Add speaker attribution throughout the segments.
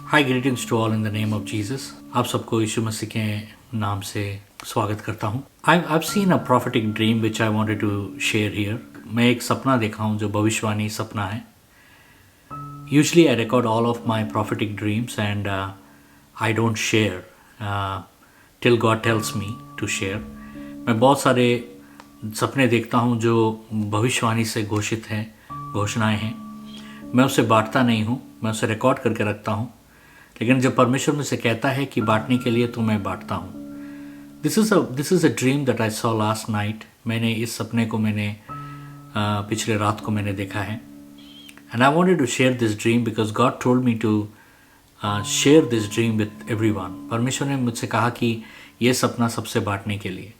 Speaker 1: Hi, greetings to all in the name of Jesus. आप सबको यीशु मसीह के नाम से स्वागत करता हूँ. I've seen a prophetic dream which I wanted to share here. मैं एक सपना देखा हूँ जो भविष्यवाणी सपना है. Usually I record all of my prophetic dreams and I don't share till God tells me to share. मैं बहुत सारे सपने देखता हूँ जो भविष्यवाणी से घोषित हैं, घोषणाएं हैं. मैं उसे बांटता नहीं हूँ, मैं उसे रिकॉर्ड करके रखता हूँ. लेकिन जब परमेश्वर मुझसे कहता है कि बांटने के लिए तो मैं बांटता हूँ. This is a dream that I saw last night. मैंने इस सपने को पिछले रात को मैंने देखा है. And I wanted to share this dream because God told me to share this dream with everyone. परमेश्वर ने मुझसे कहा कि ये सपना सबसे बांटने के लिए.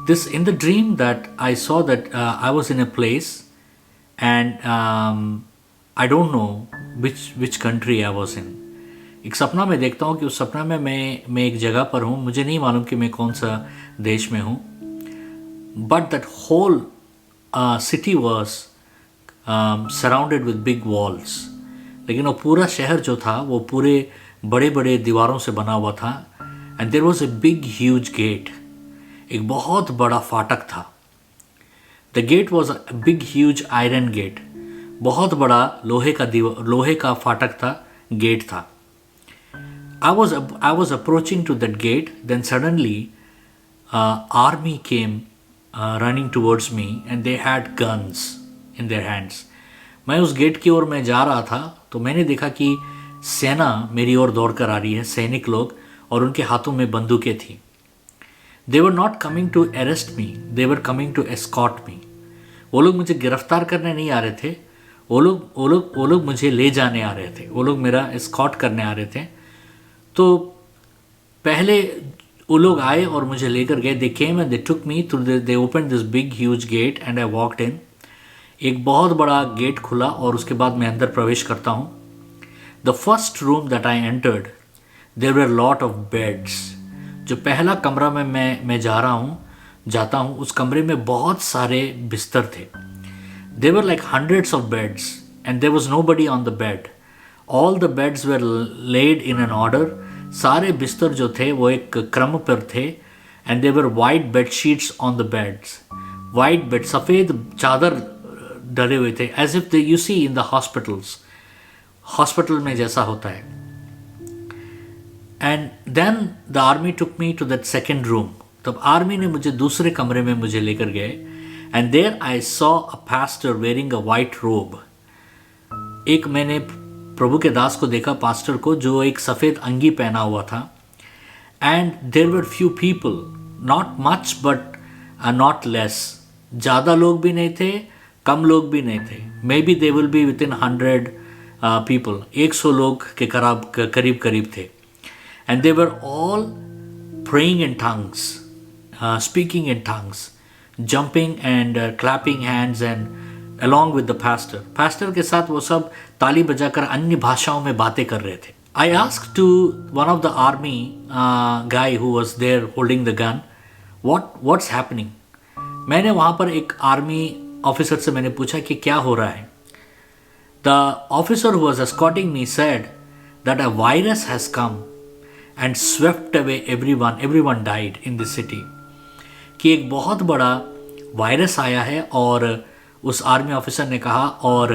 Speaker 1: This in the dream that I saw that I was in a place and I don't know which country I was in. एक सपना मैं देखता हूँ कि उस सपना में मैं एक जगह पर हूँ. मुझे नहीं मालूम कि मैं कौन सा देश में हूँ. But that whole city was surrounded with big walls. लेकिन वो पूरा शहर जो था वो पूरे बड़े बड़े दीवारों से बना हुआ था. And there was a big huge gate. एक बहुत बड़ा फाटक था. The gate was a big huge iron gate. बहुत बड़ा लोहे का फाटक था, गेट था. I was approaching to that gate. Then suddenly, army came running towards me, and they had guns in their hands. मैं उस गेट की ओर मैं जा रहा था तो मैंने देखा कि सेना मेरी ओर दौड़ कर आ रही है, सैनिक लोग, और उनके हाथों में बंदूकें थी. They were not coming to arrest me. They were coming to escort me. वो लोग मुझे गिरफ्तार करने नहीं आ रहे थे. वो लोग मुझे ले जाने आ रहे थे. वो लोग मेरा एस्कॉर्ट करने आ रहे थे. तो पहले वो लोग आए और मुझे लेकर गए. They came and they took me through they open this big huge gate and I walked in. एक बहुत बड़ा गेट खुला और उसके बाद मैं अंदर प्रवेश करता हूँ. The first room that I entered there were lot of beds. जो पहला कमरा में मैं जाता हूँ उस कमरे में बहुत सारे बिस्तर थे. There were like hundreds of beds and there was nobody on the bed. All the beds were laid in an order. सारे बिस्तर जो थे वो एक क्रम पर थे. And there were white bed sheets on the beds. White bed, सफ़ेद चादर डले हुए थे. As if you see in the hospitals. Hospital में जैसा होता है. And then the army took me to that second room. तब आर्मी ने मुझे दूसरे कमरे में मुझे लेकर गए. And there I saw a pastor wearing a white robe. एक मैंने प्रभु के दास को देखा, पास्टर को, जो एक सफ़ेद अंगी पहना हुआ था. And there were few people, not much but not less. ज़्यादा लोग भी नहीं थे, कम लोग भी नहीं थे. Maybe they will be within 100 people. 100 लोग के करीब थे. And they were all praying in tongues, speaking in tongues, jumping and clapping hands and along with the pastor. Pastor के साथ वो सब ताली बजाकर अन्य भाषाओं में बातें कर रहे थे. I asked to one of the army guy who was there holding the gun, what's happening? मैंने वहाँ पर एक आर्मी ऑफिसर से मैंने पूछा कि क्या हो रहा है. The officer who was escorting me said that a virus has come and swept away everyone. Everyone died in this city. कि एक बहुत बड़ा वायरस आया है. और उस आर्मी ऑफिसर ने कहा, और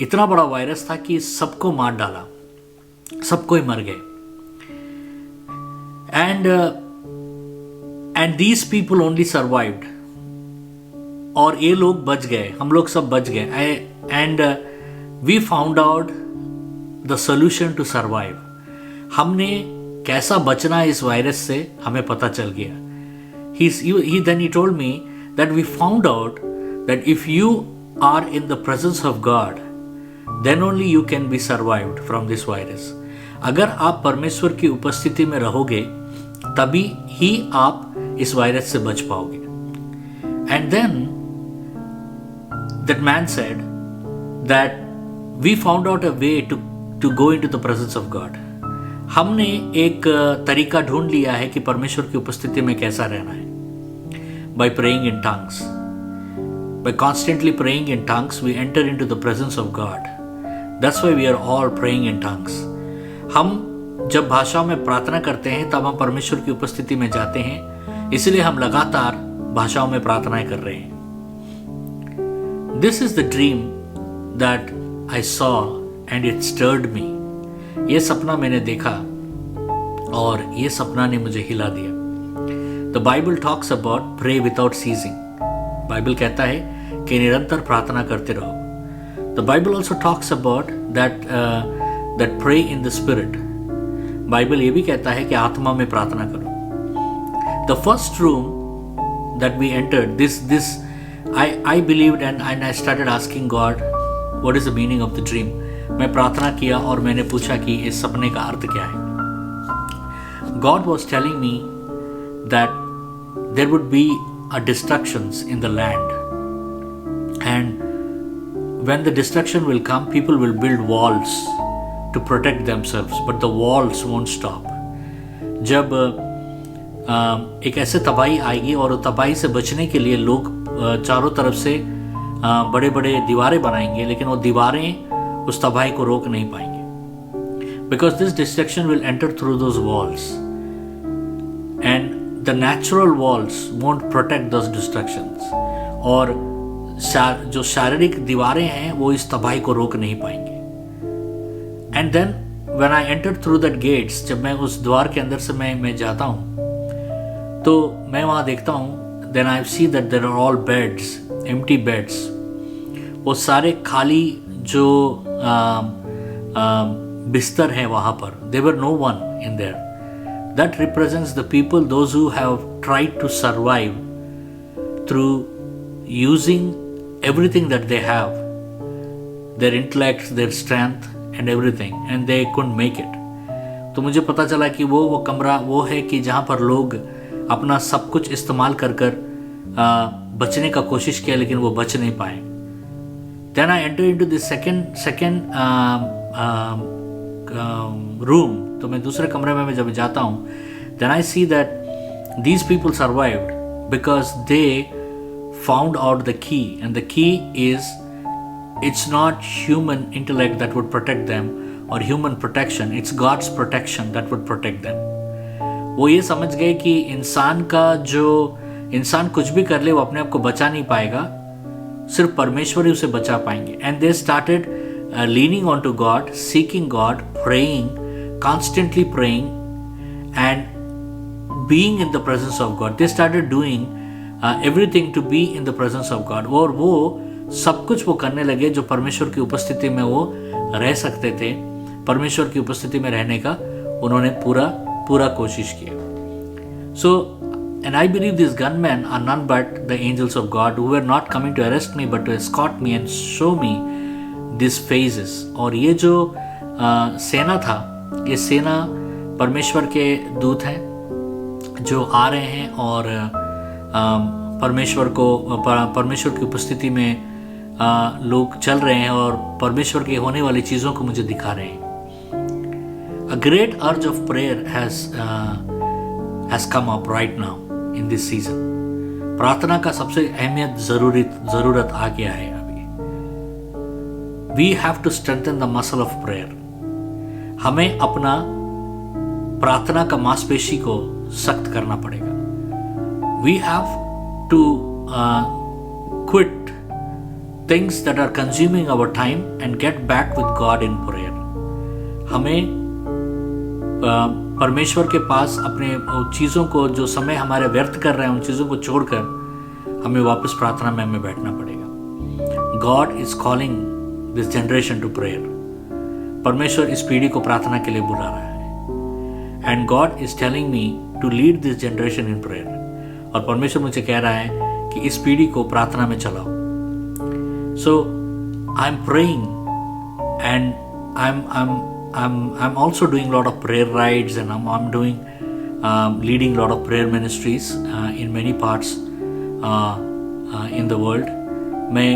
Speaker 1: इतना बड़ा वायरस था कि सबको मार डाला, सबको ही मर गए. And these people only survived. और ये लोग बच गए, हम लोग सब बच गए. And we found out the solution to survive. हमने कैसा बचना है इस वायरस से हमें पता चल गया. Then he told me that we found out that if you are in the presence of God, then only you can be survived from this virus. अगर आप परमेश्वर की उपस्थिति में रहोगे तभी ही आप इस वायरस से बच पाओगे. And then that man said that we found out a way to go into the presence of God. हमने एक तरीका ढूंढ लिया है कि परमेश्वर की उपस्थिति में कैसा रहना है. By praying in tongues. By constantly praying in tongues, we enter into the presence of God. That's why we are all praying in tongues. हम जब भाषाओं में प्रार्थना करते हैं तब हम परमेश्वर की उपस्थिति में जाते हैं, इसलिए हम लगातार भाषाओं में प्रार्थनाएं कर रहे हैं। This is the dream that I saw and it stirred me. ये सपना मैंने देखा और ये सपना ने मुझे हिला दिया। The Bible talks about pray without ceasing. Bible कहता है कि निरंतर प्रार्थना करते रहो। The Bible also talks about that pray in the spirit. Bible ये भी कहता है कि आत्मा में प्रार्थना करो। The first room that we entered, this I believed and I started asking God, what is the meaning of the dream? मैं प्रार्थना किया और मैंने पूछा कि इस सपने का अर्थ क्या है। God was telling me that there would be destructions in the land, and when the destruction will come, people will build walls to protect themselves, but the walls won't stop. जब एक ऐसे तबाही आएगी और तबाही से बचने के लिए लोग चारों तरफ से बड़े बड़े दीवारें बनाएंगे, लेकिन वो दीवारें उस तबाही को रोक नहीं पाएंगे। Because this destruction will enter through those walls and the natural walls won't protect those destructions. और जो शारीरिक दीवारें हैं वो इस तबाही को रोक नहीं पाएंगे। And then when I enter through that gates, जब मैं उस द्वार के अंदर से मैं जाता हूँ तो मैं वहाँ देखता हूँ, then I see that there are all beds, empty beds. वो सारे खाली जो बिस्तर हैं वहाँ पर, there were no one in there. That represents the people, those who have tried to survive through using everything that they have, their intellect, their strength and everything, and they couldn't make it. तो मुझे पता चला कि वो कमरा वो है कि जहाँ पर लोग अपना सब कुछ इस्तेमाल कर बचने का कोशिश किया, लेकिन वो बच नहीं पाए। Then I enter into the second room. तो मैं दूसरे कमरे में जब जाता हूँ, then I see that these people survived because they found out the key, and the key is it's not human intellect that would protect them or human protection, it's God's protection that would protect them. वो ये समझ गए कि इंसान कुछ भी कर ले वो अपने आप को बचा नहीं पाएगा, सिर्फ परमेश्वर ही उसे बचा पाएंगे। And they started leaning on to God, seeking God, praying, constantly praying and being in the presence of God. They started doing everything to be in the presence of God. और वो सब कुछ वो करने लगे जो परमेश्वर की उपस्थिति में वो रह सकते थे। परमेश्वर की उपस्थिति में रहने का उन्होंने पूरा कोशिश किया। So, and I believe these gunmen are none but the angels of God who were not coming to arrest me but to escort me and show me these phases. और ये जो सेना था, ये सेना परमेश्वर के दूत हैं जो आ रहे हैं और परमेश्वर की उपस्थिति में लोग चल रहे हैं और परमेश्वर के होने वाली चीज़ों को मुझे दिखा रहे हैं। A great urge of prayer has come up right now in this season. प्रार्थना का सबसे अहमियत ज़रूरत आ गया है अभी। We have to strengthen the muscle of prayer. हमें अपना प्रार्थना का मांसपेशी को सख्त करना पड़ेगा। We have to quit things that are consuming our time and get back with God in prayer. हमें परमेश्वर के पास अपने चीज़ों को, जो समय हमारे व्यर्थ कर रहे हैं, उन चीज़ों को छोड़कर हमें वापस प्रार्थना में हमें बैठना पड़ेगा। God is calling this generation to prayer. परमेश्वर इस पीढ़ी को प्रार्थना के लिए बुला रहा है। And God is telling me to lead this generation in prayer. और परमेश्वर मुझे कह रहा है कि इस पीढ़ी को प्रार्थना में चलाओ। So I am praying and I'm also doing a lot of prayer rides, and I'm doing leading a lot of prayer ministries in many parts in the world. मैं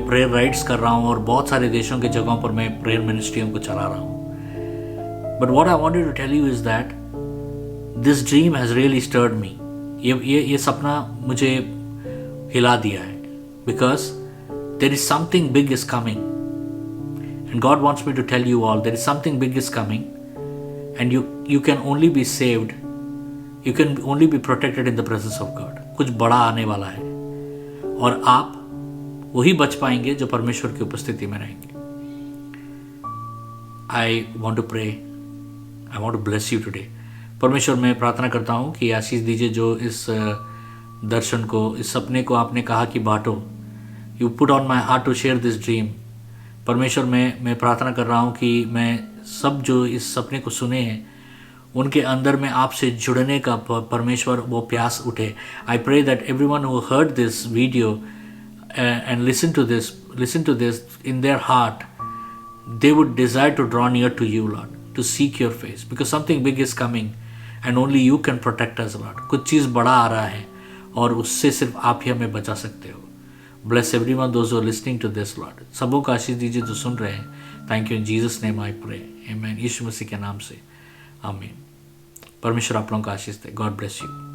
Speaker 1: prayer rides कर रहा हूँ और बहुत सारे देशों के जगहों पर मैं prayer ministries को चला रहा हूँ। But what I wanted to tell you is that this dream has really stirred me. ये सपना मुझे हिला दिया है, because there is something big is coming. And God wants me to tell you all there is something big is coming, and you can only be saved, you can only be protected in the presence of God. कुछ बड़ा आने वाला है और आप वही बच पाएंगे जो परमेश्वर की उपस्थिति में रहेंगे. I want to pray, I want to bless you today. परमेश्वर मैं प्रार्थना करता हूँ कि आशीष दीजिए जो इस दर्शन को, इस सपने को आपने कहा कि बांटो. You put on my heart to share this dream. परमेश्वर मैं प्रार्थना कर रहा हूँ कि मैं सब जो इस सपने को सुने हैं उनके अंदर में आपसे जुड़ने का परमेश्वर वो प्यास उठे. I pray that everyone who heard this video and listen to this in their heart, they would desire to draw near to you, Lord, to seek your face, because something big is coming and only you can protect us, Lord. कुछ चीज़ बड़ा आ रहा है और उससे सिर्फ आप ही हमें बचा सकते हो. Bless everyone, those who are listening to this, Lord. सबों को आशीष दीजिए जो सुन रहे हैं. Thank you in Jesus name I pray. Amen. यीशु मसीह के नाम से आमीन. परमेश्वर आप लोगों को आशीष दे. God bless you.